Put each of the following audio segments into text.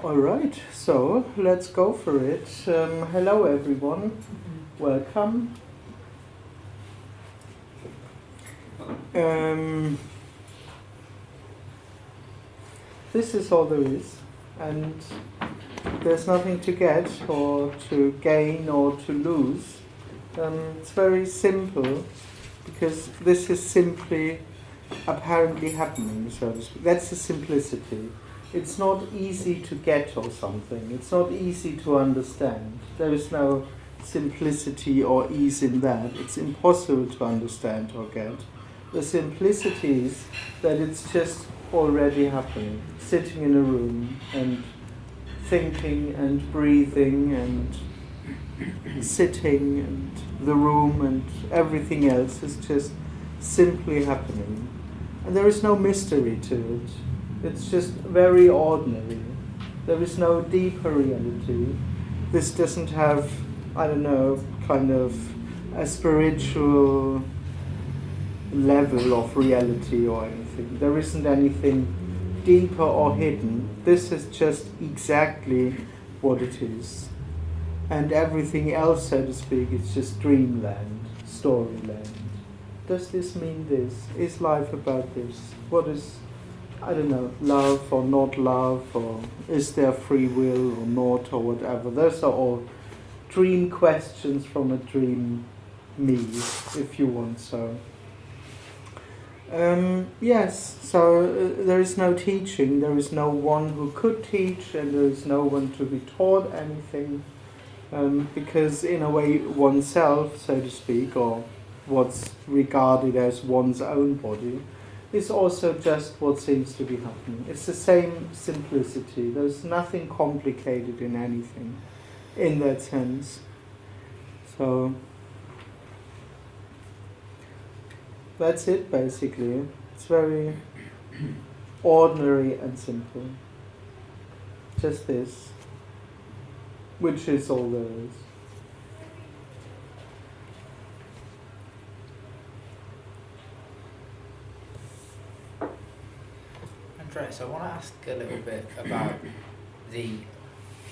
All right, so let's go for it. Hello, everyone. Welcome. This is all there is, and there's nothing to get or to gain or to lose. It's very simple, because this is simply apparently happening, so to speak. That's the simplicity. It's not easy to get or something. It's not easy to understand. There is no simplicity or ease in that. It's impossible to understand or get. The simplicity is that it's just already happening. Sitting in a room and thinking and breathing and sitting and the room and everything else is just simply happening. And there is no mystery to it. It's just very ordinary. There is no deeper reality. This doesn't have, I don't know, kind of a spiritual level of reality or anything. There isn't anything deeper or hidden. This is just exactly what it is. And everything else, so to speak, is just dreamland, storyland. Does this mean this? Is life about this? What is, I don't know, love or not love, or is there free will or not, or whatever? Those are all dream questions from a dream me, if you want so. Yes, so there is no teaching, there is no one who could teach, and there is no one to be taught anything, because in a way oneself, so to speak, or what's regarded as one's own body, is also just what seems to be happening. It's the same simplicity. There's nothing complicated in anything in that sense. So that's it basically. It's very ordinary and simple. Just this, which is all there is. Andreas, I want to ask a little bit about the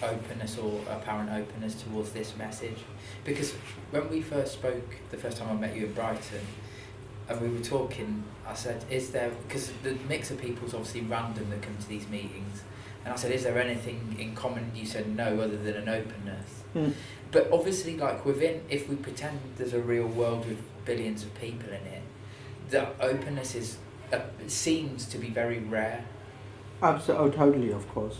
openness or apparent openness towards this message, because when we first spoke the first time I met you in Brighton and we were talking, I said, is there, because the mix of people is obviously random that come to these meetings, and I said, is there anything in common? You said no, other than an openness. But obviously, like within, if we pretend there's a real world with billions of people in it, the openness is seems to be very rare. Absolutely, oh, totally, of course.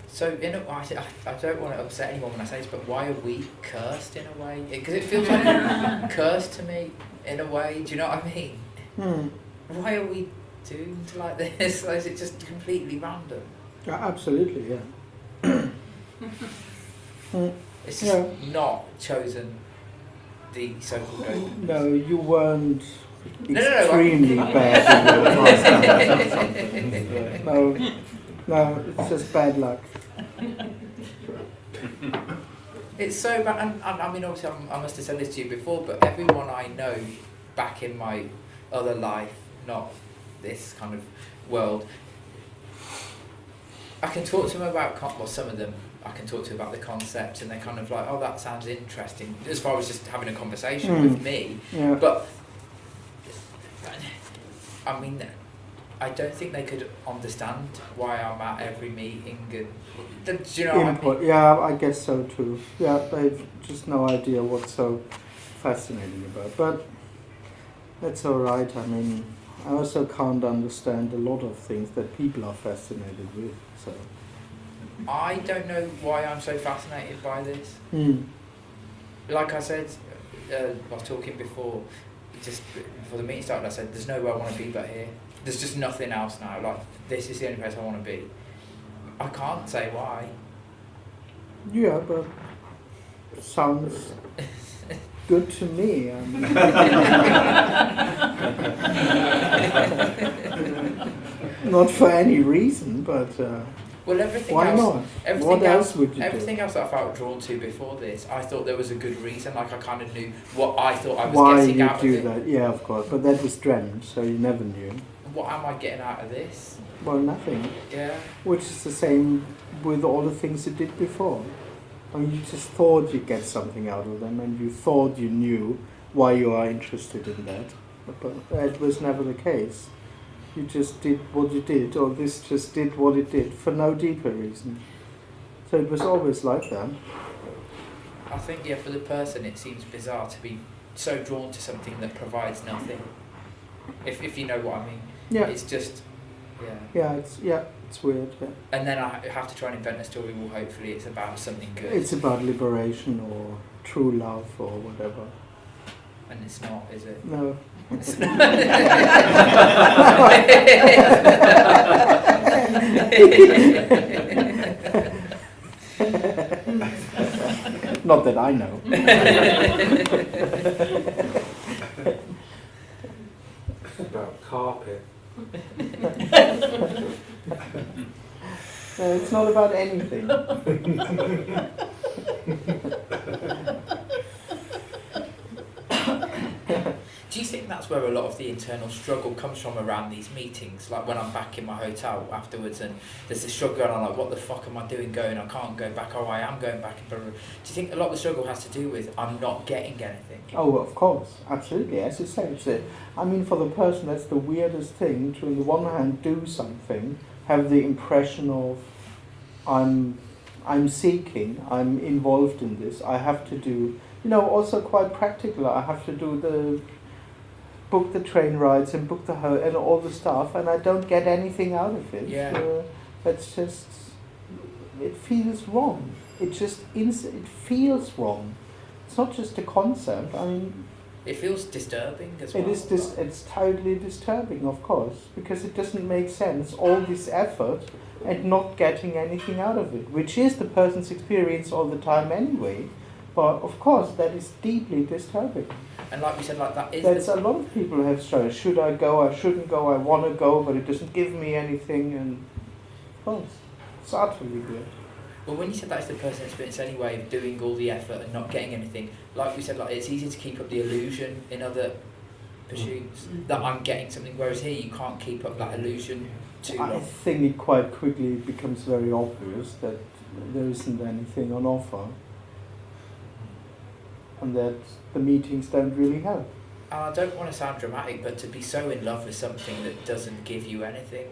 So, I don't want to upset anyone when I say this, but why are we cursed in a way? Because it feels like a curse to me in a way. Do you know what I mean? Why are we doomed like this? Or is it just completely random? Absolutely, yeah. It's just not chosen the so-called openness. No, you weren't extremely bad in your past. No, it's just bad luck. It's so bad, and I mean, obviously, I must have said this to you before, but everyone I know back in my other life, not this kind of world, I can talk to them about, well, some of them, I can talk to about the concepts, and they're kind of like, oh, that sounds interesting, as far as just having a conversation with me. Yeah. But, I mean, I don't think they could understand why I'm at every meeting. And, do you know what I mean? Yeah, I guess so too. Yeah, they've just no idea what's so fascinating about it. But that's all right. I mean, I also can't understand a lot of things that people are fascinated with. So I don't know why I'm so fascinated by this. Like I said, I was talking before, just before the meeting started, I said, there's nowhere I want to be but here. There's just nothing else now. Like, this is the only place I want to be. I can't say why. Yeah, but it sounds good to me. Not for any reason, but well, everything why else, not? Everything What else else would you everything do? else that I felt drawn to before this, I thought there was a good reason. Like, I kind of knew what I thought I was Why getting you out do of it. that? Yeah, of course. But that was strange, so you never knew. what am I getting out of this? Well, nothing. Yeah. Which is the same with all the things you did before. I mean, you just thought you'd get something out of them, and you thought you knew why you are interested in that. But that was never the case. You just did what you did, or this just did what it did, for no deeper reason. So it was always like that. I think, yeah, for the person it seems bizarre to be so drawn to something that provides nothing. If you know what I mean. Yeah. It's just, It's weird, yeah. And then I have to try and invent a story, well, hopefully it's about something good. It's about liberation or true love or whatever. And it's not, is it? No. It's not. Not that I know. It's about carpet. No, it's not about anything. Do you think that's where a lot of the internal struggle comes from around these meetings? Like when I'm back in my hotel afterwards and there's this struggle going on, like, what the fuck am I doing going? I can't go back. Oh, I am going back. Do you think a lot of the struggle has to do with I'm not getting anything? Oh, of course, absolutely. As you say, I mean, for the person, that's the weirdest thing to, on the one hand, do something, have the impression of I'm seeking, I'm involved in this. I have to do, also quite practical. I have to do book the train rides and book the and all the stuff, and I don't get anything out of it. Yeah. That's just, it feels wrong. It just it feels wrong. It's not just a concept. I mean, it feels disturbing as well. It is. It's totally disturbing, of course, because it doesn't make sense. All this effort and not getting anything out of it, which is the person's experience all the time anyway. But of course, that is deeply disturbing. And like we said, like that is. That's a lot of people have struggled. Should I go? I shouldn't go. I want to go, but it doesn't give me anything. And of course, it's utterly weird. Well, when you said that's the person's experience anyway, of doing all the effort and not getting anything, like we said, like it's easy to keep up the illusion in other pursuits that I'm getting something, whereas here you can't keep up that illusion too long. I think it quite quickly becomes very obvious that there isn't anything on offer, and that the meetings don't really help. And I don't want to sound dramatic, but to be so in love with something that doesn't give you anything,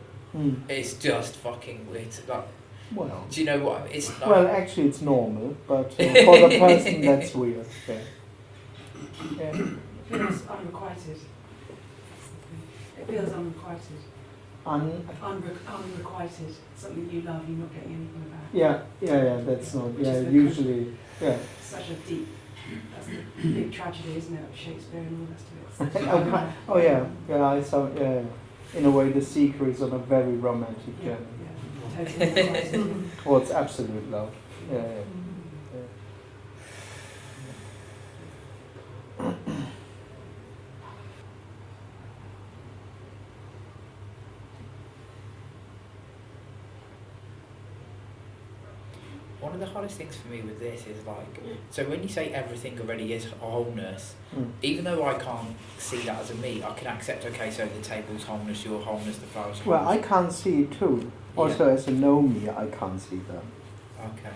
it's just fucking weird. Like, well, do you know what I mean? It's like, well, actually, it's normal, but for the person, that's weird. Yeah. It feels unrequited. It feels unrequited. Unrequited. Something you love, you're not getting anything about. Yeah. That's not. Yeah, usually. Yeah. Such a deep. That's the big tragedy, isn't it, of Shakespeare and all the rest of it. Oh yeah. I saw. Yeah. In a way, the seeker is on a very romantic journey. Yeah. Totally unrequited. Well, it's absolute love. Yeah. one of the hardest things for me with this is like, so when you say everything already is wholeness, even though I can't see that as a me, I can accept, okay, so the table's wholeness, your wholeness, the flowers wholeness. Well, I can't see it too. Also, as a know me, I can't see that. Okay.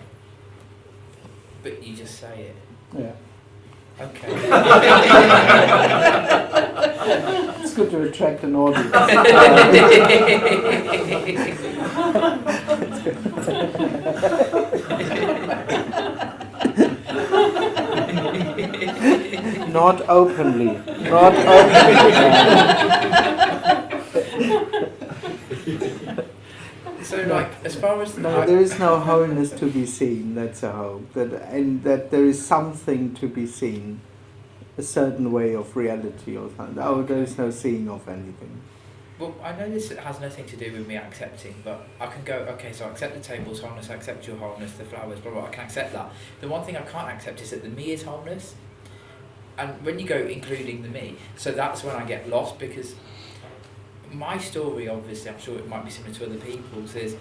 But you just say it. Yeah. Okay. It's good to attract an audience. Not openly. Not openly. So, like, as far as no, there is no wholeness to be seen. That's a hope. And that there is something to be seen, a certain way of reality or something. Oh, there is no seeing of anything. Well, I know this has nothing to do with me accepting, but I can go, okay, so I accept the table's wholeness, I accept your wholeness, the flowers, blah, blah, I can accept that. The one thing I can't accept is that the me is wholeness. And when you go including the me, so that's when I get lost, because my story, obviously, I'm sure it might be similar to other people's, is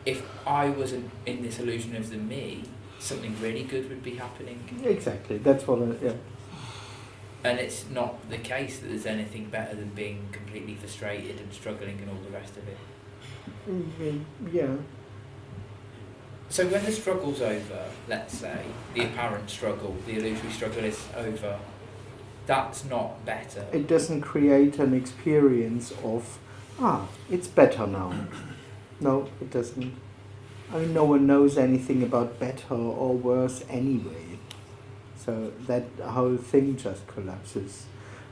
if I wasn't in this illusion of the me, something really good would be happening. Exactly, that's what And it's not the case that there's anything better than being completely frustrated and struggling and all the rest of it. Yeah. So when the struggle's over, let's say, the apparent struggle, the illusory struggle is over, that's not better. It doesn't create an experience of, it's better now. No, it doesn't. I mean, no one knows anything about better or worse anyway. So that whole thing just collapses.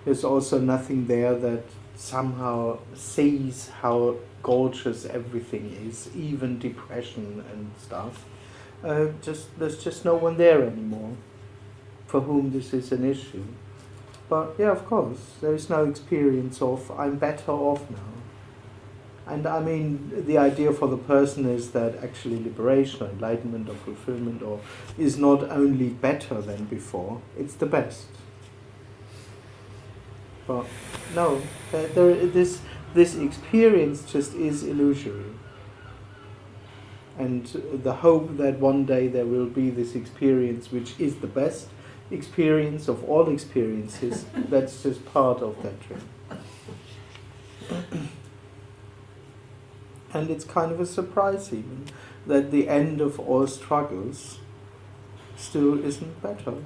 There's also nothing there that somehow sees how gorgeous everything is, even depression and stuff. There's just no one there anymore for whom this is an issue. But yeah, of course, there is no experience of I'm better off now. And I mean, the idea for the person is that actually liberation or enlightenment or fulfillment is not only better than before, it's the best. But no, this experience just is illusory. And the hope that one day there will be this experience which is the best experience of all experiences, that's just part of that dream. And it's kind of a surprise even that the end of all struggles still isn't better.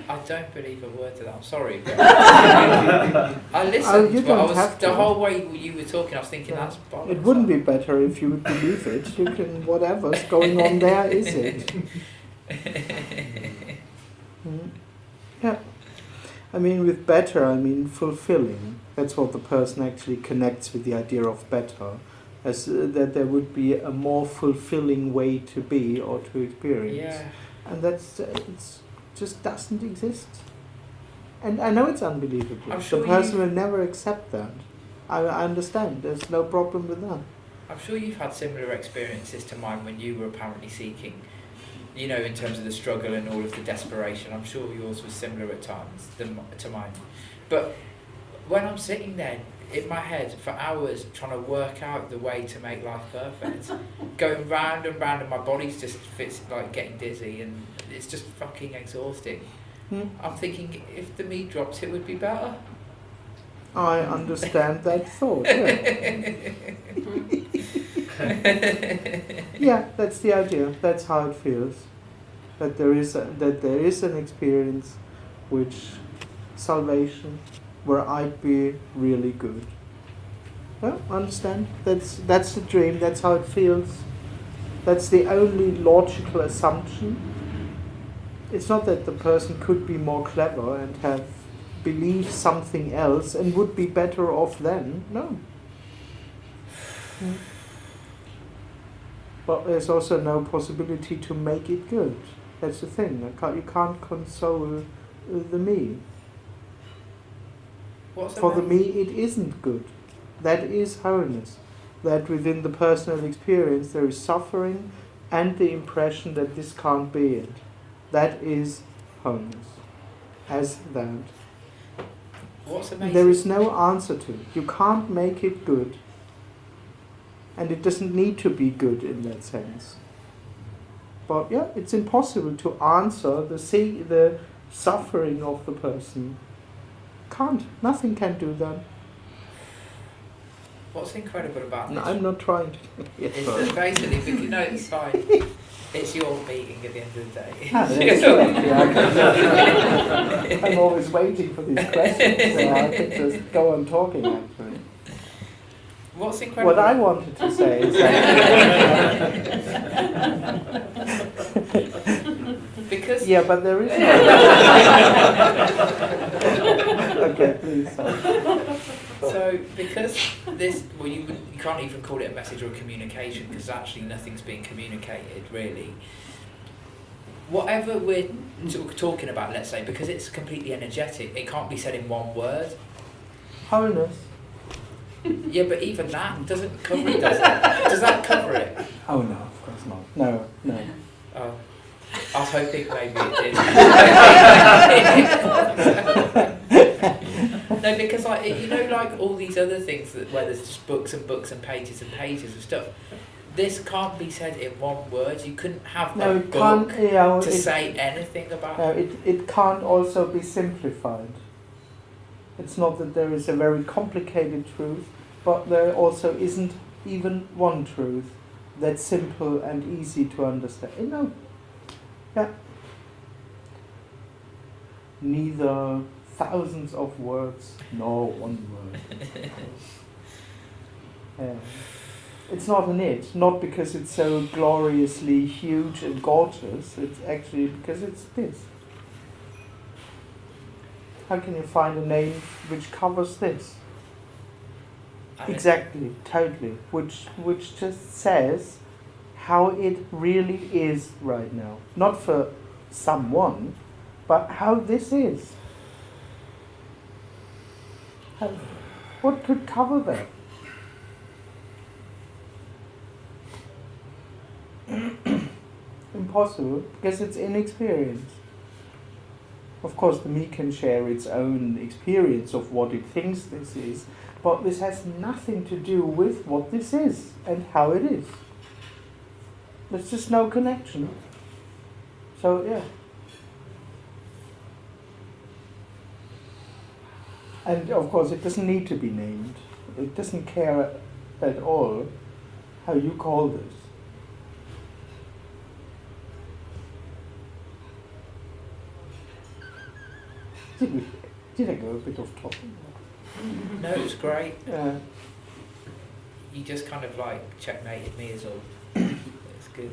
I don't believe a word to that. I'm sorry. But I listened, but I was the whole way you were talking. I was thinking that's bollocks. It wouldn't be better if you would believe it. You can whatever's going on there is it. Yeah. I mean, with better, I mean fulfilling. That's what the person actually connects with the idea of better, as that there would be a more fulfilling way to be or to experience. Yeah. And that's it's just doesn't exist. And I know it's unbelievable. I'm sure the person will never accept that. I understand. There's no problem with that. I'm sure you've had similar experiences to mine when you were apparently seeking, you know, in terms of the struggle and all of the desperation. I'm sure yours was similar at times to mine. But when I'm sitting there in my head for hours trying to work out the way to make life perfect, going round and round, and my body's just like getting dizzy, and it's just fucking exhausting. I'm thinking if the me drops, it would be better. I understand that thought. Yeah. Yeah, that's the idea. That's how it feels. That there is an experience, which salvation, where I'd be really good. Yeah, understand. That's the dream. That's how it feels. That's the only logical assumption. It's not that the person could be more clever and have believed something else and would be better off then. No. But there's also no possibility to make it good. That's the thing. You can't console the me. For the me, it isn't good. That is wholeness. That within the personal experience there is suffering and the impression that this can't be it. That is wholeness. As that. What's amazing? There is no answer to it. You can't make it good. And it doesn't need to be good in that sense. But yeah, it's impossible to answer the suffering of the person. Can't. Nothing can do that. What's incredible about this? No, I'm not trying to. It's that basically, because, no, it's fine. It's your meeting at the end of the day. I'm always waiting for these questions, so I could just go on talking actually. What's incredible? What I wanted to say is that because yeah, but there is no. Okay, please. So because this, well, you can't even call it a message or a communication because actually nothing's being communicated really. Whatever we're talking about, let's say, because it's completely energetic, it can't be said in one word. Wholeness. Yeah, but even that doesn't cover it, does it? Does that cover it? Oh no, of course not. No. Oh, I was hoping maybe it did. No, because like all these other things where there's just books and books and pages of stuff. this can't be said in one word. You couldn't have No, a it book can't. Yeah, to say anything about no, it can't also be simplified. It's not that there is a very complicated truth, but there also isn't even one truth that's simple and easy to understand. No. Yeah. Neither thousands of words nor one word. Yeah. It's not an it, not because it's so gloriously huge and gorgeous, it's actually because it's this. How can you find a name which covers this? Exactly, totally. Which just says how it really is right now. Not for someone, but how this is. What could cover that? Impossible, because it's inexperience. Of course, the me can share its own experience of what it thinks this is, but this has nothing to do with what this is and how it is. There's just no connection. So, yeah. And of course, it doesn't need to be named. It doesn't care at all how you call this. Did I go a bit off topic? No, it was great. Yeah. You just kind of like checkmated me as all. It's good.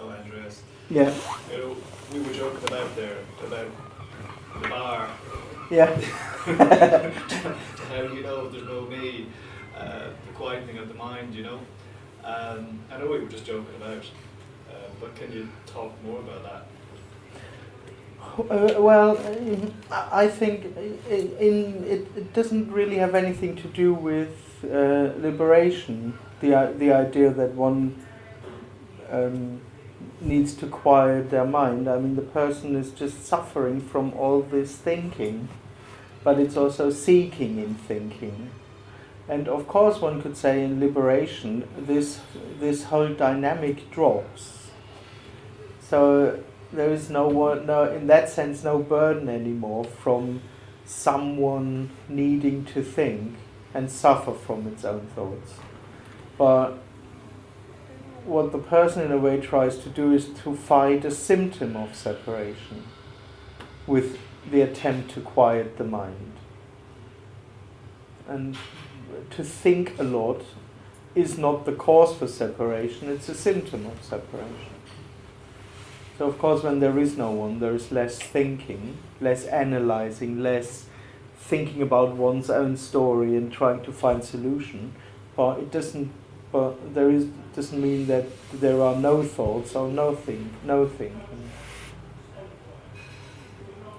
Oh, Andreas. Yeah. You know, we were joking about the bar. Yeah. How do you know if there's no me? The quietening of the mind, you know. I know we were just joking about, but can you talk more about that? I think it doesn't really have anything to do with liberation. The idea that one needs to quiet their mind. I mean, the person is just suffering from all this thinking, but it's also seeking in thinking. And of course, one could say in liberation, this whole dynamic drops. So there is no, in that sense, no burden anymore from someone needing to think and suffer from its own thoughts. But what the person in a way tries to do is to fight a symptom of separation with the attempt to quiet the mind. And to think a lot is not the cause for separation, it's a symptom of separation. So of course when there is no one, there is less thinking, less analyzing, less thinking about one's own story and trying to find solution. But it doesn't mean that there are no thoughts or no thinking.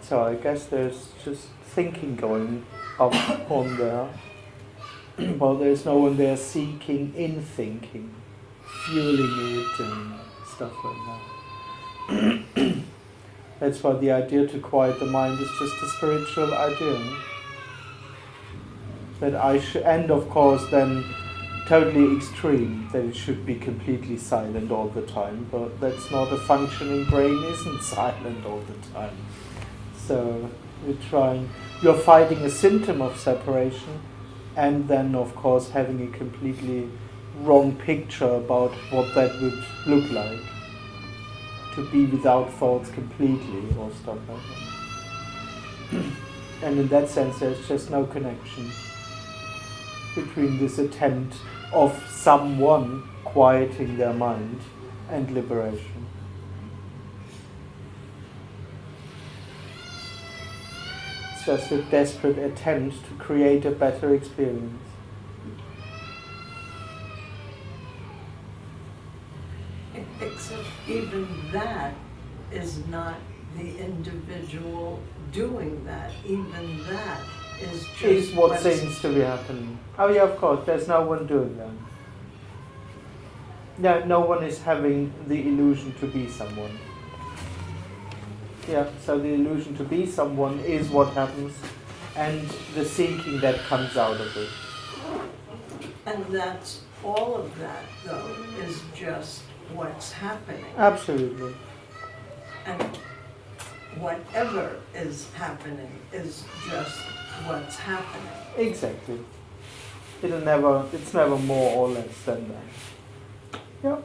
So I guess there's just thinking going on there. But there's no one there seeking in thinking, fueling it and stuff like that. That's why the idea to quiet the mind is just a spiritual idea. That and of course then totally extreme, that it should be completely silent all the time, but that's not a functioning brain, isn't silent all the time. So you're fighting a symptom of separation, and then of course having a completely wrong picture about what that would look like. To be without thoughts completely or stuff like that. And in that sense there's just no connection between this attempt of someone quieting their mind and liberation. It's just a desperate attempt to create a better experience. Except even that is not the individual doing that. Even that is just Is what what's- seems to be happening. Oh yeah, of course, there's no one doing that. Yeah, no one is having the illusion to be someone. Yeah, so the illusion to be someone is what happens, and the thinking that comes out of it. And that's all of that, though, is just what's happening. Absolutely. And whatever is happening is just what's happening. Exactly. It's never more or less than that. Yeah.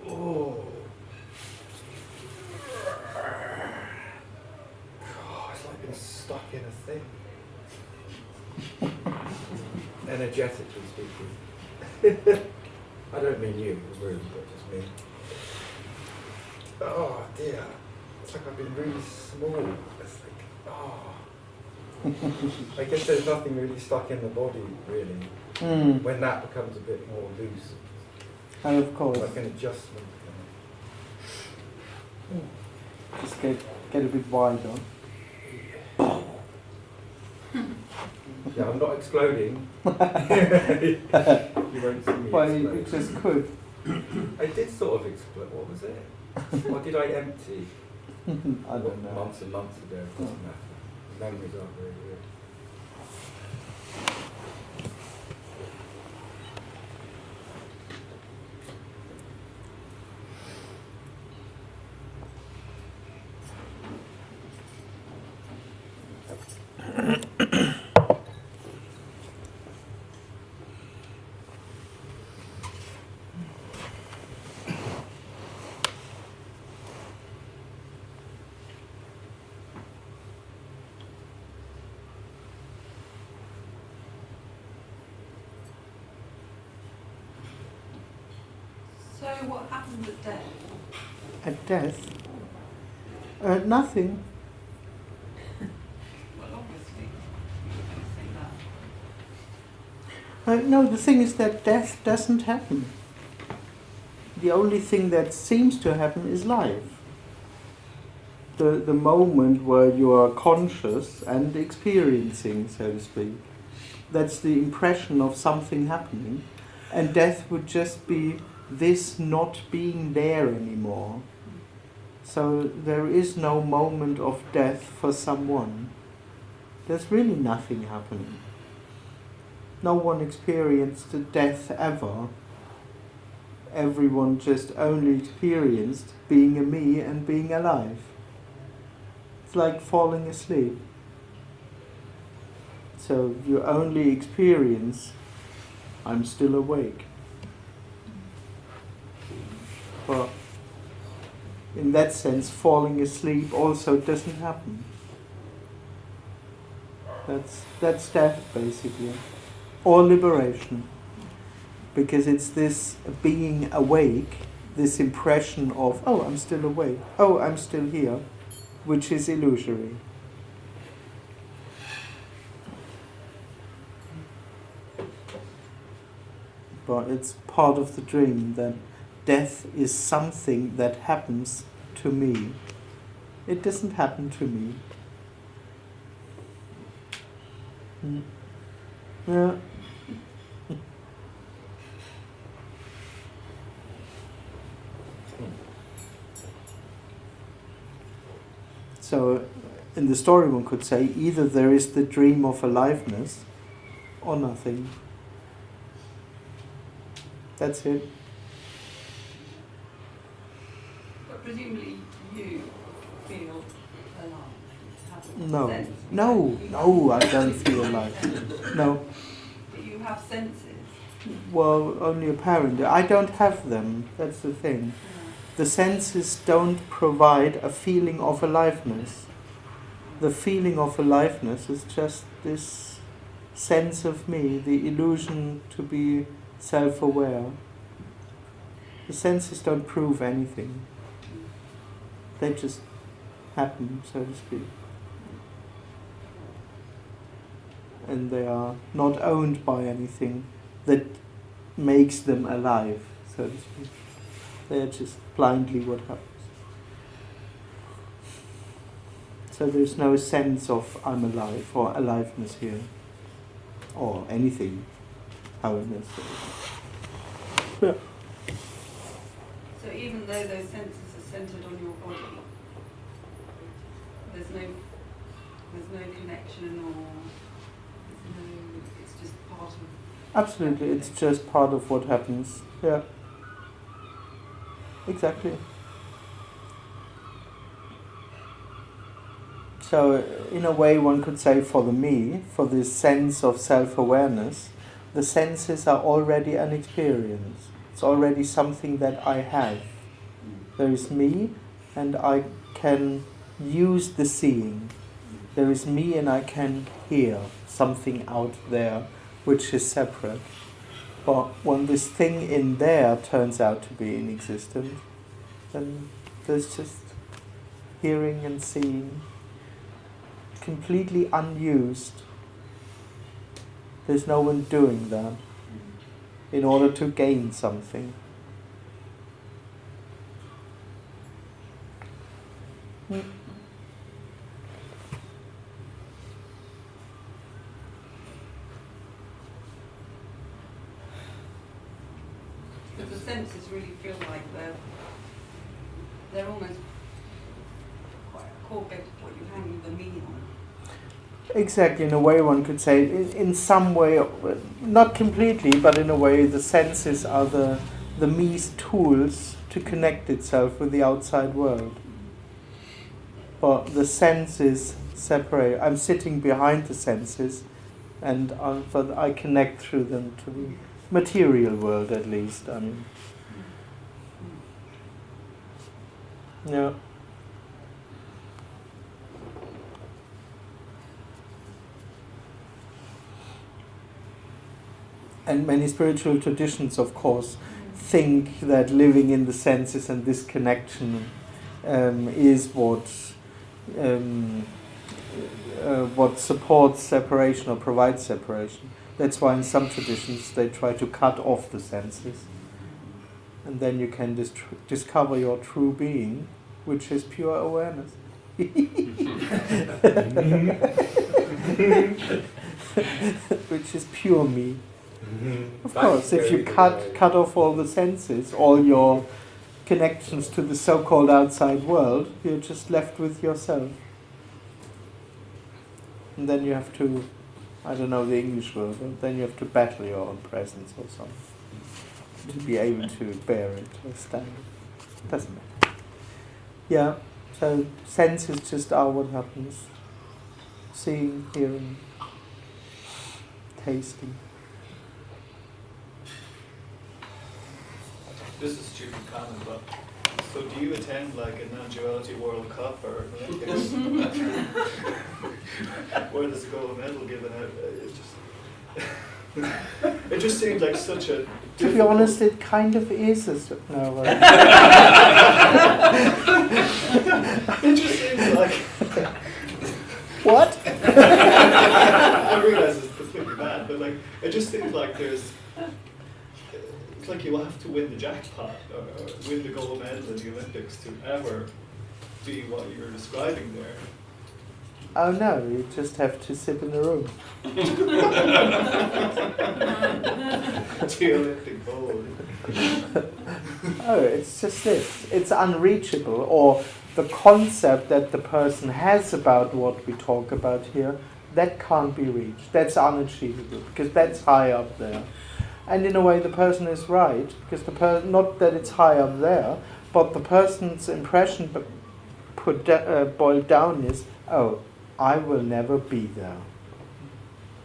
Oh. God, it's like being stuck in a thing. Energetically speaking. I don't mean you, the room, but just me. Oh dear. It's like I've been really small. It's like, oh. I guess there's nothing really stuck in the body, really. When that becomes a bit more loose. And of course. Like an adjustment. Just get a bit wider. Yeah, I'm not exploding. You won't see me Well, explode. you just could. I did sort of explode. What was it? Or did I empty? I don't know. Months and months ago. It doesn't matter. Memories aren't very good. So what happens at death? At death? Nothing. Well, obviously, you're going to say that. No, the thing is that death doesn't happen. The only thing that seems to happen is life. The moment where you are conscious and experiencing, so to speak. That's the impression of something happening. And death would just be this not being there anymore. So there is no moment of death for someone. There's really nothing happening. No one experienced death ever. Everyone just only experienced being a me and being alive. It's like falling asleep. So you only experience, I'm still awake. But in that sense, falling asleep also doesn't happen. That's death, basically. Or liberation. Because it's this being awake, this impression of, oh, I'm still awake, oh, I'm still here, which is illusory. But it's part of the dream that death is something that happens to me. It doesn't happen to me. Yeah. So, in the story one could say, either there is the dream of aliveness or nothing. That's it. But presumably you feel alive. Have a No, sense. no, You no, I have- don't feel alive. No. But you have senses. Well, only apparently. I don't have them. That's the thing. The senses don't provide a feeling of aliveness. The feeling of aliveness is just this sense of me, the illusion to be self-aware. The senses don't prove anything. They just happen, so to speak. And they are not owned by anything that makes them alive, so to speak. They are just blindly what happens. So there's no sense of I'm alive or aliveness here, or anything, however. Yeah. So even though those senses are centered on your body, there's no connection or it's just part of. Absolutely, it's just part of what happens. Yeah. Exactly. So, in a way, one could say for the me, for this sense of self-awareness, the senses are already an experience. It's already something that I have. There is me, and I can use the seeing. There is me, and I can hear something out there which is separate. But when this thing in there turns out to be inexistent, then there's just hearing and seeing, completely unused. There's no one doing that in order to gain something. But the senses really feel like they're almost quite a core bit of what you hang the meaning on. Exactly, in a way one could say, in some way, not completely, but in a way the senses are the me's tools to connect itself with the outside world. But the senses separate. I'm sitting behind the senses, and but I connect through them to the material world, at least. I mean, yeah. And many spiritual traditions, of course, think that living in the senses and this connection is what supports separation or provides separation. That's why in some traditions they try to cut off the senses, and then you can discover your true being, which is pure awareness. Which is pure me. Of course, if you cut off all the senses, all your connections to the so-called outside world, you're just left with yourself. And then you have to, I don't know the English word, but then you have to battle your own presence or something to be able to bear it or stand it. Doesn't matter. Yeah, so senses just are what happens. Seeing, hearing, tasting. This is a stupid comment, but so do you attend like a non-duality World Cup or where there's a gold medal given out? It just seems like such a. To be honest, it kind of is a no. It just seems like. What? I realise it's completely bad, but like it just seems like there's. It's like you have to win the jackpot or win the gold medal in the Olympics to ever be what you're describing there. Oh no, you just have to sit in a room. The Olympic gold. Oh, it's just this. It's unreachable, or the concept that the person has about what we talk about here, that can't be reached. That's unachievable, because that's high up there. And in a way the person is right, because not that it's high up there, but the person's impression boiled down is, oh, I will never be there.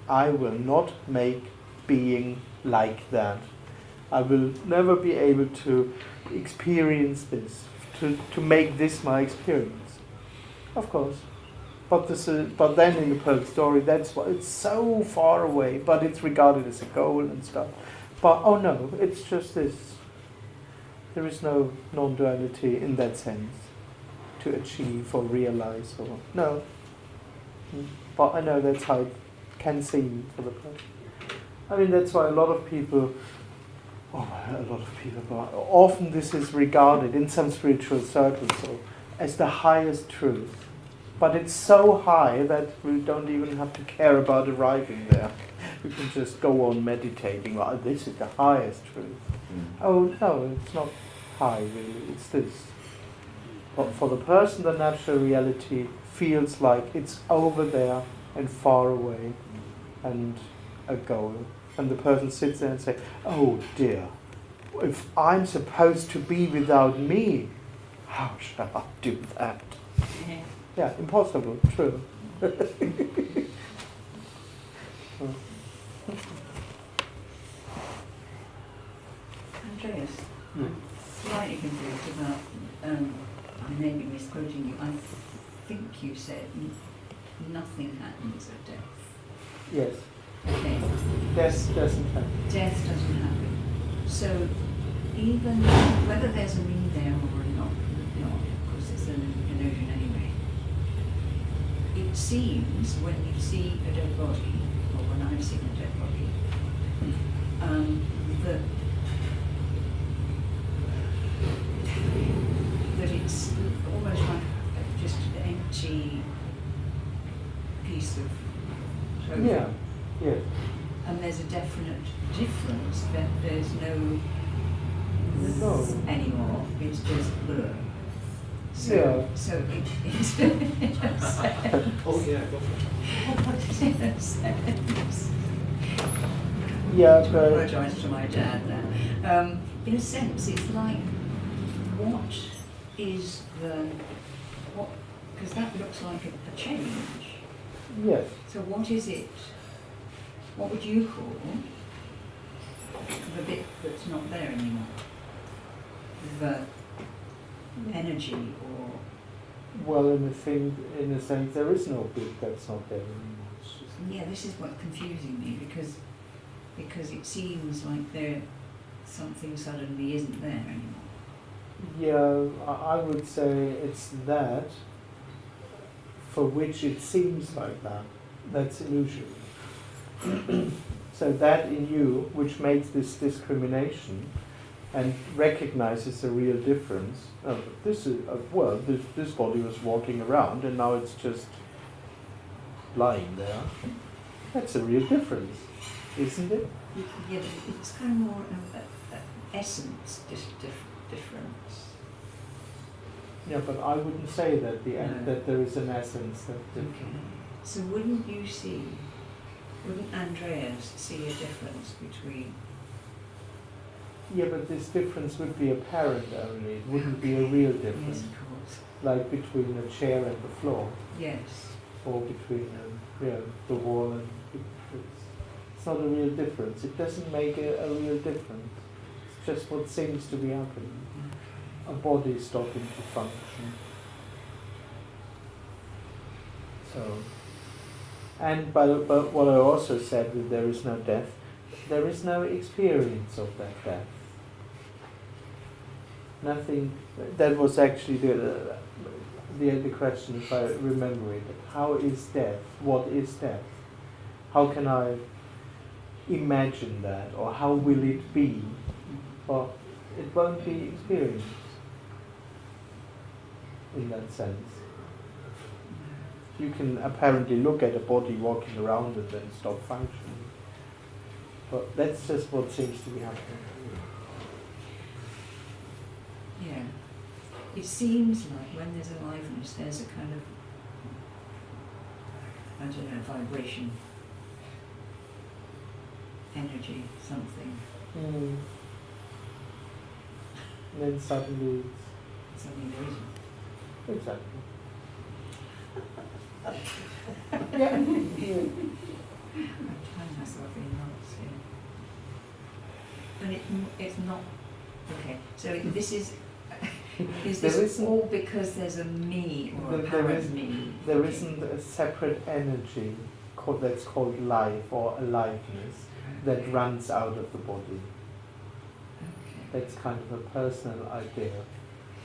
I will not make being like that. I will never be able to experience this, to make this my experience. Of course. But then in the Pearl story, that's why it's so far away, but it's regarded as a goal and stuff. But oh no, it's just this. There is no non-duality in that sense to achieve or realize or no. But I know that's how it can seem for the person. I mean, that's why a lot of people, but often this is regarded in some spiritual circles as the highest truth. But it's so high that we don't even have to care about arriving there. We can just go on meditating. Well, this is the highest truth. Oh no, it's not high really. It's this. But for the person, the natural reality feels like it's over there and far away, and a goal. And the person sits there and says, "Oh dear, if I'm supposed to be without me, how shall I do that?" Yeah. Yeah, impossible, true. Andreas, I'm slightly confused about, I may be misquoting you, I think you said nothing happens at death. Yes, Okay. death doesn't happen. Death doesn't happen. So even whether there's a me there or not, because it's an illusion anyway, it seems when you see a dead body, or when I've seen a dead body, that it's almost like just an empty piece of clothing. Yeah, yes. And there's a definite difference that there's no No. anymore. It's just blur. So, Yeah. so it's Oh yeah, go for it. in a sense. Yeah, To but apologise to my dad now. In a sense, it's like, what is the, what, because that looks like a change. yes. So what is it? What would you call the bit that's not there anymore? The energy or... Well, in a sense, there is no bit that's not there anymore. It's just, Yeah, this is what's confusing me because it seems like there something suddenly isn't there anymore. yeah, I would say it's that for which it seems like that. That's illusion. So that in you, which makes this discrimination and recognizes a real difference. This is this body was walking around and now it's just lying there. That's a real difference, isn't it? Yeah, but it's kind of more of an essence difference. Yeah, but I wouldn't say that No. that there is an essence that's different. So wouldn't Andreas see a difference between... Yeah, but this difference would be apparent only. It wouldn't be a real Yes, difference, of course. like between a chair and the floor, Yes. or between the wall and it's not a real difference. It doesn't make a real difference. It's just what seems to be happening. A body stopping to function. So, but what I also said, that there is no death, there is no experience of that death. Nothing. That was actually the question, if I remember it. How is death? What is death? How can I imagine that, or how will it be? Well, it won't be experienced in that sense. You can apparently look at a body walking around and then stop functioning. But that's just what seems to be happening. Yeah. It seems like when there's aliveness, there's a kind of, I don't know, vibration, energy, something. And then suddenly Something there isn't. it's exactly. Yeah. I'm tying myself in knots here. And it's not, okay, so this is There this isn't- all because there's a me or a There apparent is- me? There Okay. isn't a separate energy that's called life or aliveness that runs out of the body. Okay. That's kind of a personal idea.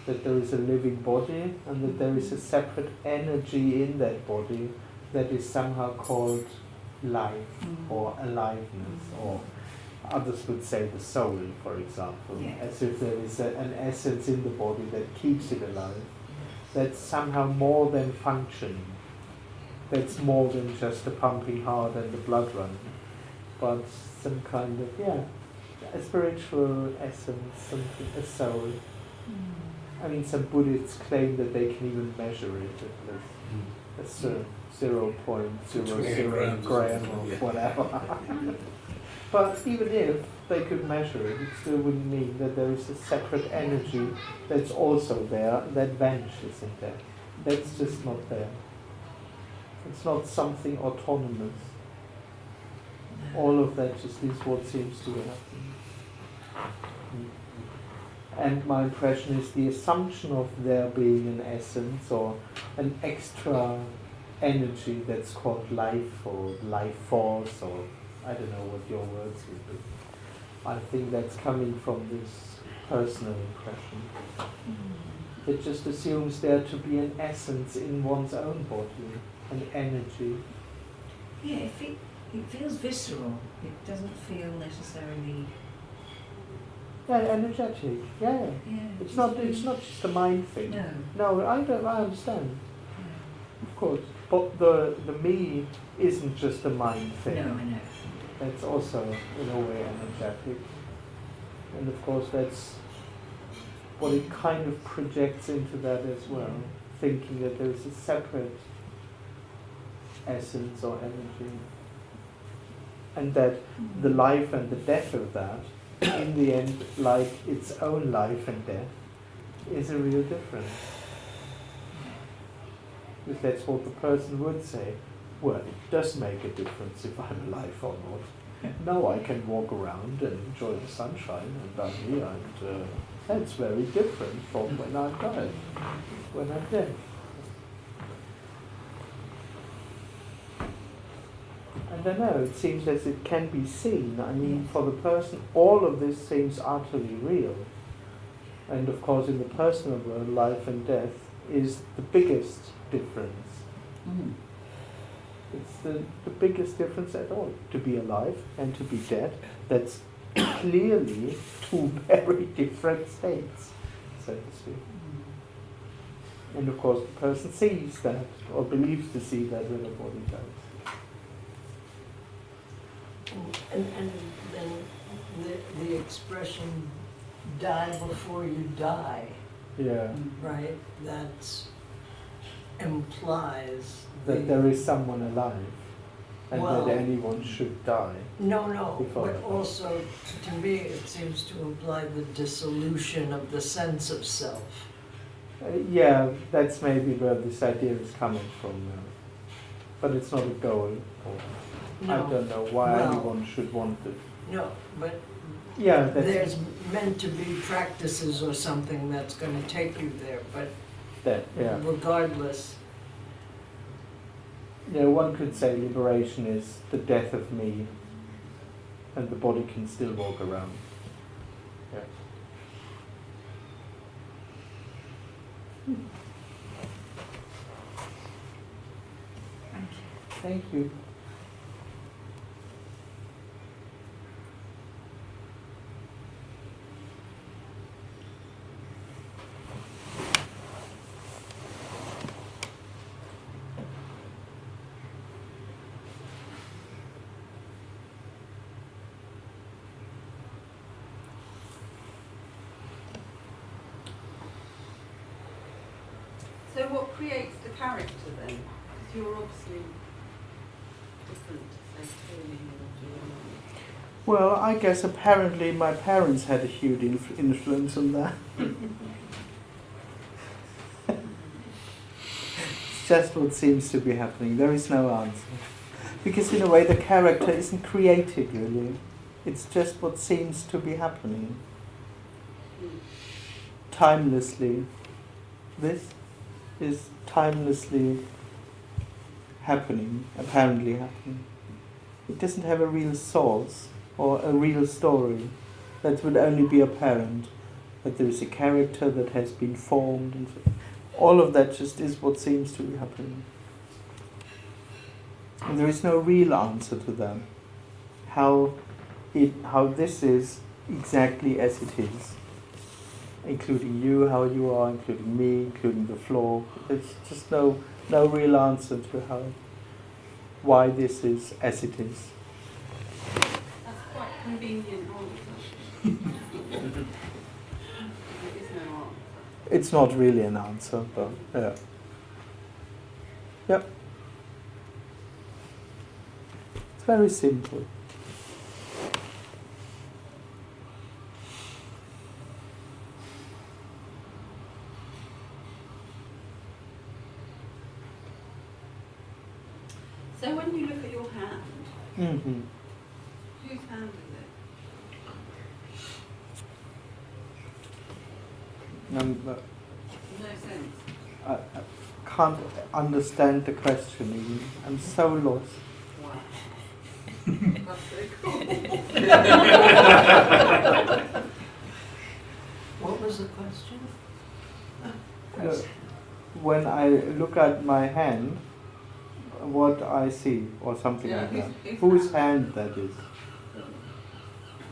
That there is a living body and that there is a separate energy in that body that is somehow called life or aliveness, or others would say the soul, for example, Yeah. as if there is an essence in the body that keeps it alive. That's somehow more than functioning. That's more than just a pumping heart and the blood running, but some kind of, a spiritual essence, something, a soul. I mean, some Buddhists claim that they can even measure it at a certain 0.00 gram or whatever. But even if they could measure it, it still wouldn't mean that there is a separate energy that's also there, that vanishes in there. That's just not there. It's not something autonomous. All of that just is what seems to happen. And my impression is the assumption of there being an essence or an extra energy that's called life or life force, or I don't know what your words would be. I think that's coming from this personal impression. It just assumes there to be an essence in one's own body, an energy. Yeah, it feels visceral. It doesn't feel necessarily. Yeah, energetic. Yeah. It's not just a mind thing. No. I understand. Yeah. Of course. But the me isn't just a mind thing. No, I know. That's also, in a way, energetic. And of course, that's what it kind of projects into that as well, thinking that there's a separate essence or energy. And that the life and the death of that, in the end, like its own life and death, is a real difference. If that's what the person would say, well, it does make a difference if I'm alive or not. Now I can walk around and enjoy the sunshine and I'm here, and that's very different from when I'm died, when I'm dead. And I know, it seems as it can be seen. I mean, for the person, all of this seems utterly real. And of course, in the personal world, life and death is the biggest difference. It's the biggest difference at all. To be alive and to be dead, that's clearly two very different states, so to speak. And of course, the person sees that, or believes to see that when the body dies. And then the expression "die before you die," Yeah. right? That implies That there is someone alive, and Well, that anyone should die. No, before but that. also, to me, it seems to imply the dissolution of the sense of self. Yeah, that's maybe where this idea is coming from. But it's not a goal. Or I No, don't know why Well- anyone should want it. no, but Yeah, that's there's meant to be practices or something that's gonna take you there, but that. Yeah. regardless, Yeah, one could say liberation is the death of me, and the body can still walk around. Yeah. Thank you. So what creates the character then? Because you're obviously different, say, Tony or Julian. Well, I guess apparently my parents had a huge influence on that. It's just what seems to be happening. There is no answer. Because in a way the character isn't created really. It's just what seems to be happening. Timelessly. This is timelessly happening, apparently happening. It doesn't have a real source or a real story. That would only be apparent. That there is a character that has been formed, and all of that just is what seems to be happening. And there is no real answer to that. How this is exactly as it is. Including you, how you are, including me, including the floor. There's just no real answer to why this is as it is. That's quite convenient answer. There is no answer. It's not really an answer, but yeah. Yep. It's very simple. So when you look at your hand, Mm-hmm. whose hand is it? No sense. I can't understand the question even. I'm so lost. Wow. That's so cool. What was the question? No, when I look at my hand, what I see, or something Yeah, like that. whose Whose hand? hand that is.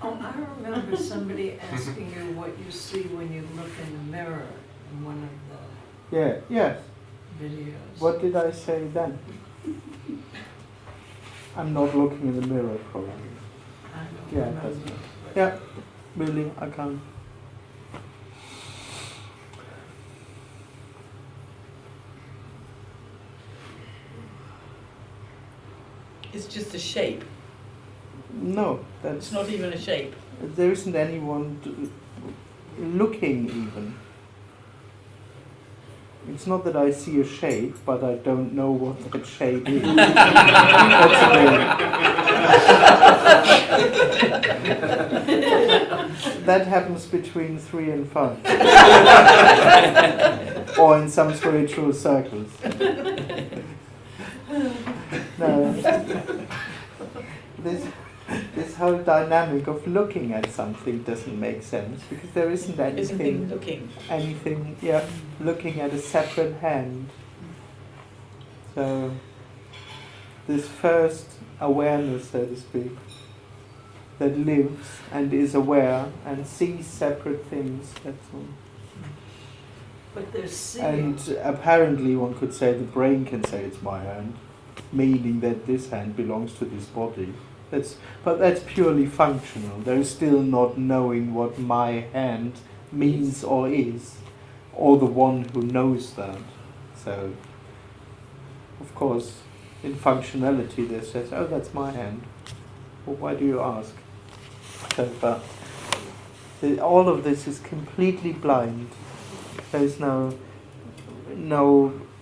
Oh, I remember somebody asking you what you see when you look in the mirror in one of Yes. the videos. What did I say then? I'm not looking in the mirror, probably. I don't Yeah, remember. that's- Yeah, really, I can't. It's just a shape. No, that's It's not even a shape. there isn't anyone looking even. It's not that I see a shape, but I don't know what that shape is. That's the that happens between 3 and 5. Or in some spiritual circles. No. This whole dynamic of looking at something doesn't make sense, because there isn't Isn't anything looking. looking at a separate hand. So this first awareness, so to speak, that lives and is aware and sees separate things, that's all. But they're seeing. And apparently one could say the brain can say it's my hand, meaning that this hand belongs to this body. But that's purely functional. There is still not knowing what my hand means or is, or the one who knows that. So, of course, in functionality they says, oh, that's my hand. Well, why do you ask? So, but all of this is completely blind. There is no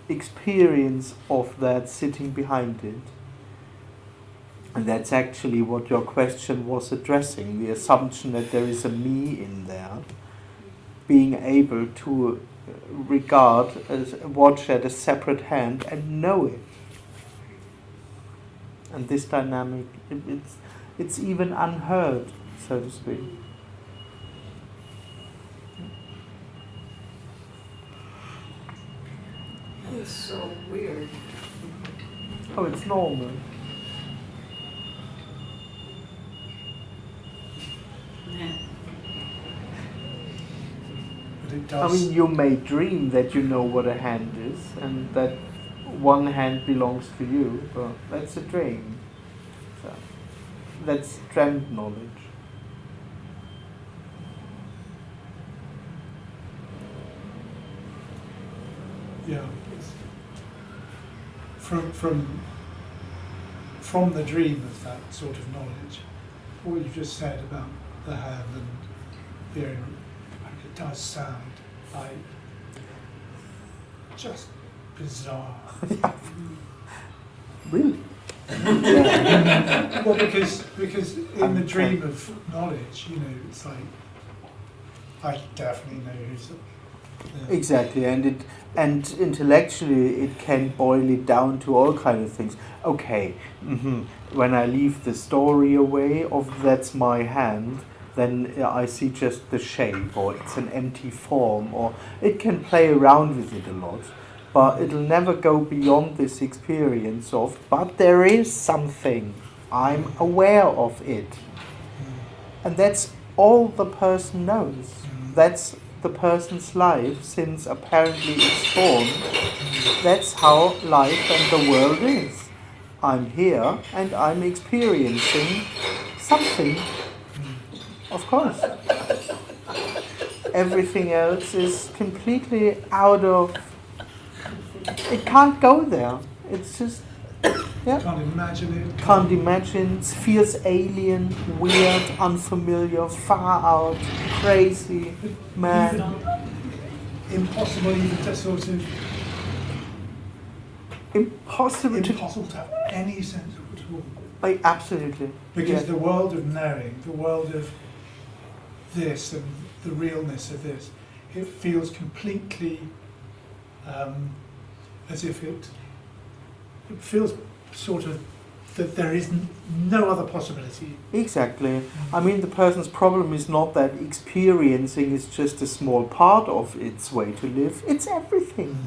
experience of that sitting behind it. And that's actually what your question was addressing, the assumption that there is a me in there, being able to watch at a separate hand and know it. And this dynamic, it's even unheard, so to speak. It's so weird. Oh, it's normal. But it I does. mean, you may dream that you know what a hand is, and that one hand belongs to you, but that's a dream. So that's dreamt knowledge. Yeah. It's from the dream of that sort of knowledge, what you just said about the hand and hearing, like it does sound like just bizarre. Really? Well, because in the dream of knowledge, it's like I definitely know who's. Exactly, and intellectually it can boil it down to all kind of things. Okay, when I leave the story away of that's my hand, then I see just the shape, or it's an empty form, or it can play around with it a lot, but it'll never go beyond this experience of, but there is something, I'm aware of it. And that's all the person knows. That's the person's life since apparently it's born. That's how life and the world is. I'm here and I'm experiencing something. Of course. Everything else is completely out of... It can't go there. It's just... Yeah. Can't imagine it. Can't imagine. Feels alien, weird, unfamiliar, far out, crazy, mad. Impossible even to sort of... Impossible to have any sense of it at all. Absolutely. Because Yeah. the world of knowing, the world of this and the realness of this, it feels completely as if it feels sort of that there is no other possibility. Exactly. I mean, the person's problem is not that experiencing is just a small part of its way to live. It's everything.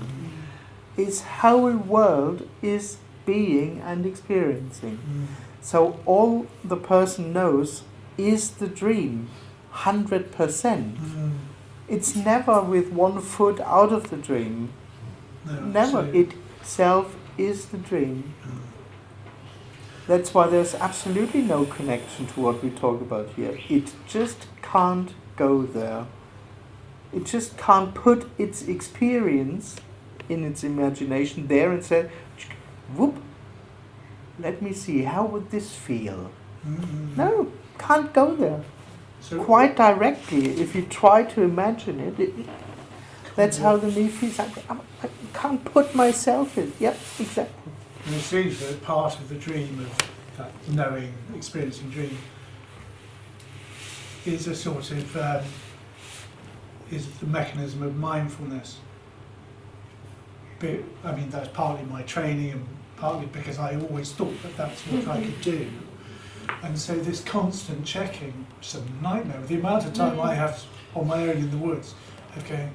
It's how a world is being and experiencing. So all the person knows is the dream, 100%. It's never with one foot out of the dream. No, Never. so- It itself is the dream. That's why there's absolutely no connection to what we talk about here. It just can't go there. It just can't put its experience in its imagination there and say, whoop, let me see, how would this feel? No, can't go there. So Quite directly, if you try to imagine it, that's how the me feels. I can't put myself in. Yep, exactly. And it seems that part of the dream of that knowing, experiencing dream is a sort of is the mechanism of mindfulness. But, I mean, that's partly my training and partly because I always thought that that's what I could do. And so this constant checking, it's a nightmare. The amount of time I have on my own in the woods of going,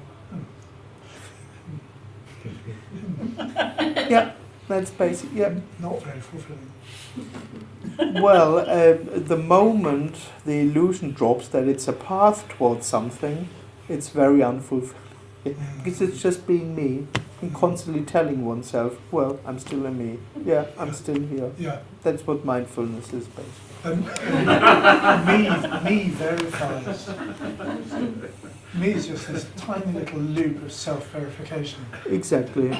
Yep, that's basic. Yep. not very fulfilling. Well, the moment the illusion drops that it's a path towards something, it's very unfulfilling. Because it's just being me and constantly telling oneself, well, I'm still a me. Yeah, I'm still here. Yeah. That's what mindfulness is, basically. Me verifies. Me is just this tiny little loop of self-verification. Exactly.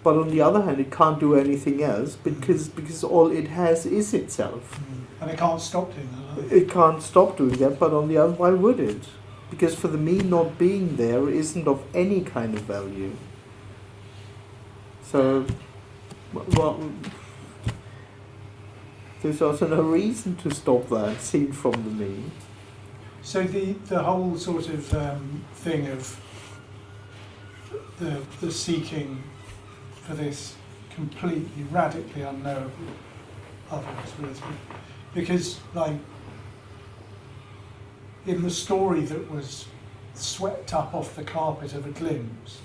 But on the other hand, it can't do anything else because all it has is itself. And it can't stop doing that. It can't stop doing that, but on the other, why would it? Because for the me not being there isn't of any kind of value. So, well, there's also no reason to stop that seen from the me. So the whole sort of thing of the seeking for this completely, radically unknowable other possibility, because like in the story that was swept up off the carpet of a glimpse,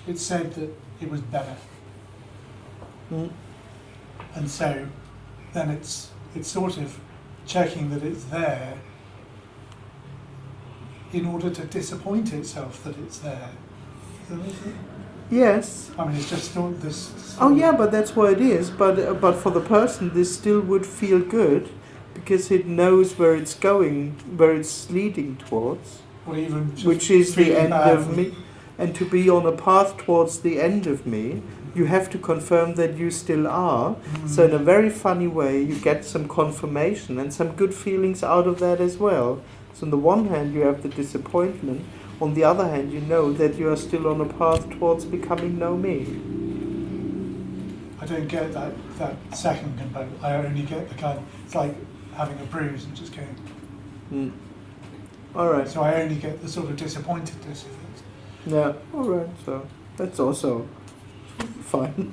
it said that it was better, and so then it's sort of checking that it's there in order to disappoint itself that it's there. Yes. I mean, it's just all this. Oh yeah, but that's what it is. But for the person, this still would feel good because it knows where it's going, where it's leading towards, Or even just which is the feeling end bad of for- me. And to be on a path towards the end of me, you have to confirm that you still are. So in a very funny way, you get some confirmation and some good feelings out of that as well. So on the one hand, you have the disappointment. On the other hand, you know that you are still on a path towards becoming no me. I don't get that second component. I only get the kind. It's like having a bruise and just going. All right. So I only get the sort of disappointedness of it. Yeah. All right. So that's also fine.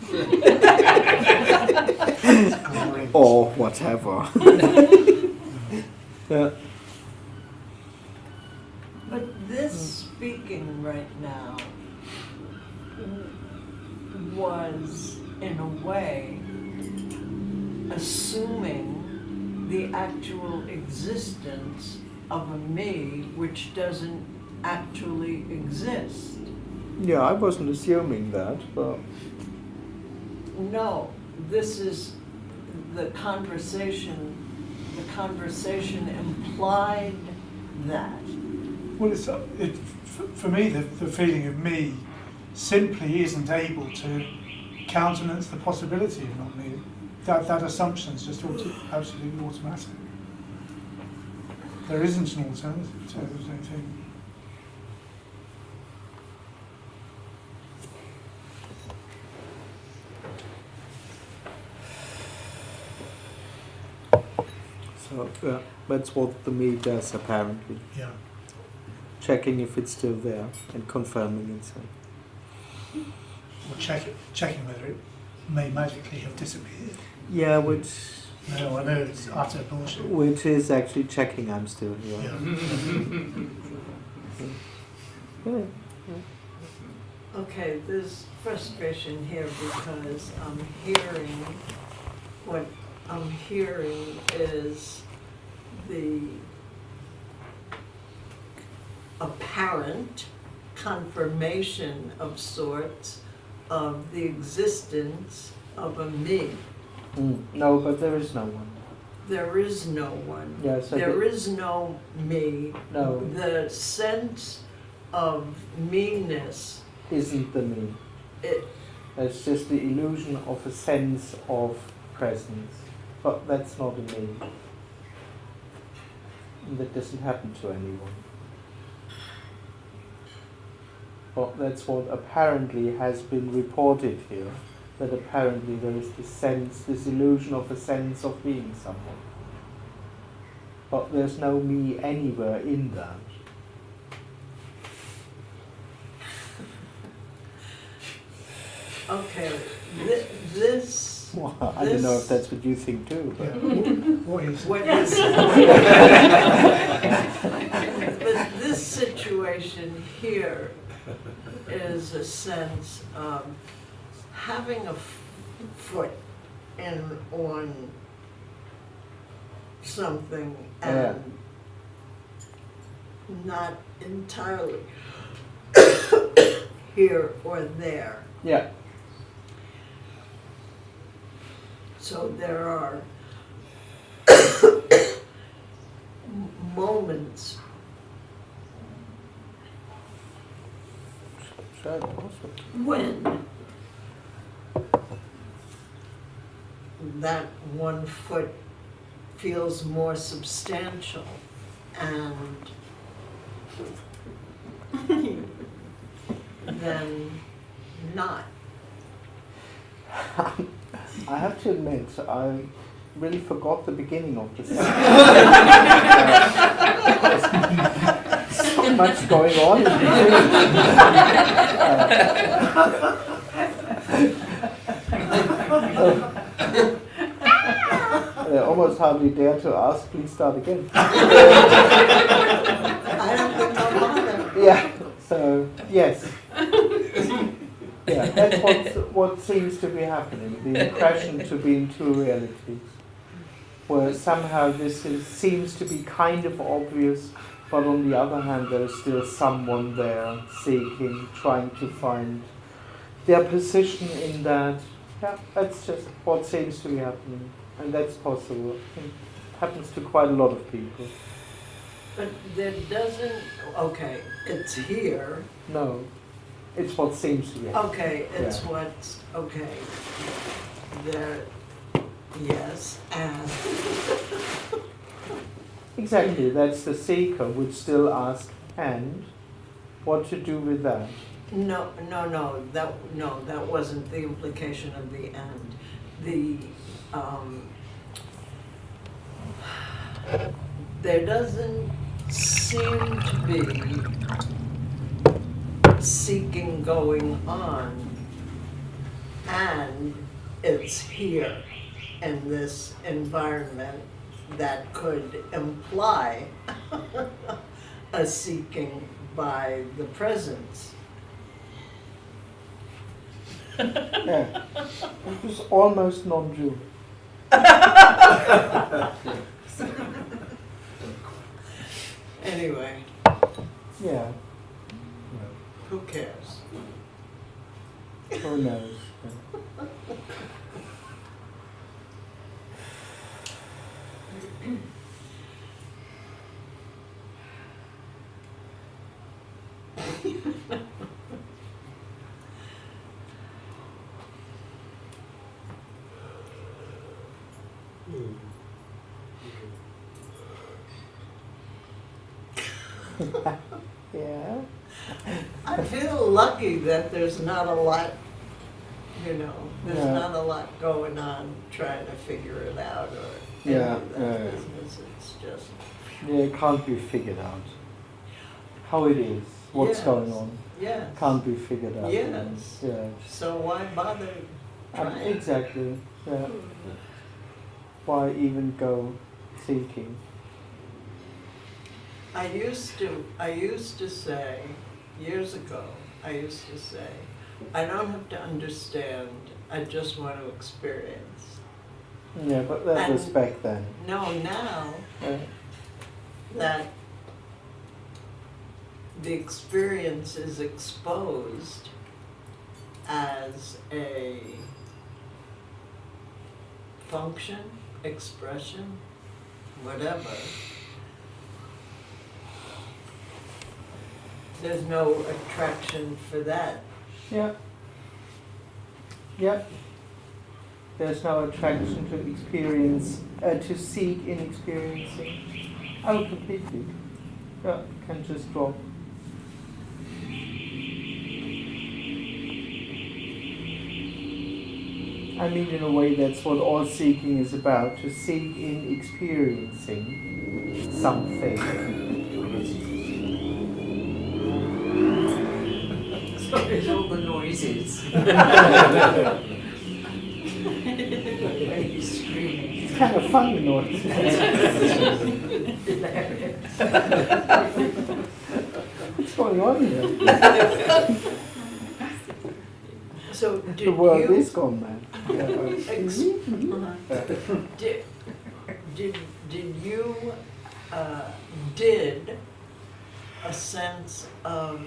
Or whatever. Yeah. right now was, in a way, assuming the actual existence of a me which doesn't actually exist. Yeah, I wasn't assuming that, but No, this is the conversation implied that. Well, for me, the feeling of me simply isn't able to countenance the possibility of not me. That assumption is just absolutely automatic. There isn't an alternative to anything. so that's what the me does apparently. Yeah. Checking if it's still there and confirming it. So. Or checking whether it may magically have disappeared. Yeah, which No, I know it's utter bullshit. which is actually checking I'm still here. Yeah. Yeah. Okay, there's frustration here because what I'm hearing is the apparent confirmation of sorts of the existence of a me. No, but there is no one. There is no one. Yeah, so There is no me. No. The sense of me-ness, Isn't the me. It's just the illusion of a sense of presence. But that's not a me. That doesn't happen to anyone. But that's what apparently has been reported here. That apparently there is this illusion of a sense of being someone. But there's no me anywhere in that. okay, this, Well, I don't know if that's what you think too. Yeah. But What is what it? is, but this situation here is a sense of having a foot on something and not entirely here or there. yeah, So there are moments sure, also. when that 1 foot feels more substantial and than not. I have to admit, I really forgot the beginning of this. So much going on in between. I almost hardly dare to ask, please start again. I don't think I'll bother. Yeah, so, yes. Yeah, that's what seems to be happening, the impression to be in two realities, where somehow seems to be kind of obvious, but on the other hand there is still someone there seeking, trying to find their position in that. Yeah, that's just what seems to be happening, and that's possible. It happens to quite a lot of people. But there doesn't, okay, it's here. No, it's what seems to be happening. Okay, it's Yeah. what's, okay, there, yes, and, Exactly, that's the seeker would still ask, and what to do with that? no, that wasn't the implication of the end. There doesn't seem to be seeking going on, and it's here in this environment that could imply a seeking by the presence. Yeah. It was almost non-Jew. Anyway, Yeah. who cares? Who knows? Yeah. I feel lucky that there's not a lot, there's Yeah. not a lot going on trying to figure it out or any Yeah, of that yeah, yeah. business. It's just, Yeah, it can't be figured out. How it is, what's Yes. going on, yes. can't be figured out. Yes. Yeah. So why bother trying? Exactly. Yeah. Why even go seeking? I used to say, years ago, I don't have to understand, I just want to experience. Yeah, but that was And- back then. No, now Yeah. that the experience is exposed as a function, expression, whatever, there's no attraction for that. Yeah. Yeah. There's no attraction to experience, to seek in experiencing. Oh, completely. Yeah, can just drop. I mean, in a way, that's what all seeking is about, to seek in experiencing something. There's all the noises. When he's screaming. It's kind of funny noise. What's going on here? So did The world you, is gone mad. Yeah. did you, did a sense of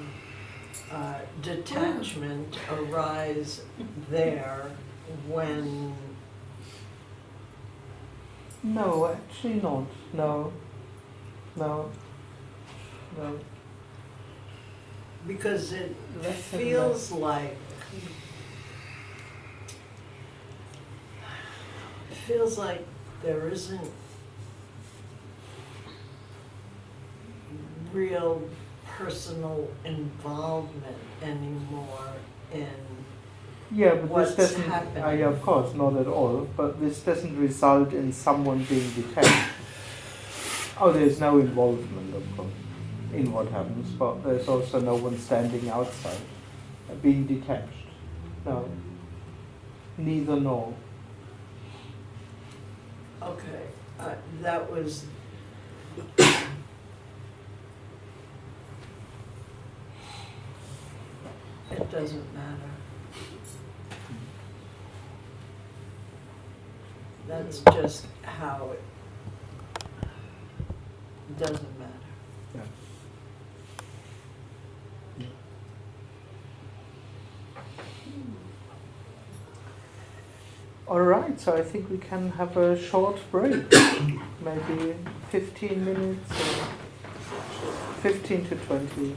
detachment arise there when, No, actually not. No. because it Less and feels like, there isn't real personal involvement anymore in Yeah, but what's this doesn't. happening. Yeah, of course, not at all. But this doesn't result in someone being detached. Oh, there's no involvement, of course, in what happens. But there's also no one standing outside, being detached. No. Neither nor. Okay, that was. It doesn't matter. That's just how it doesn't matter. Yeah. All right, so I think we can have a short break, maybe 15 minutes or 15 to 20.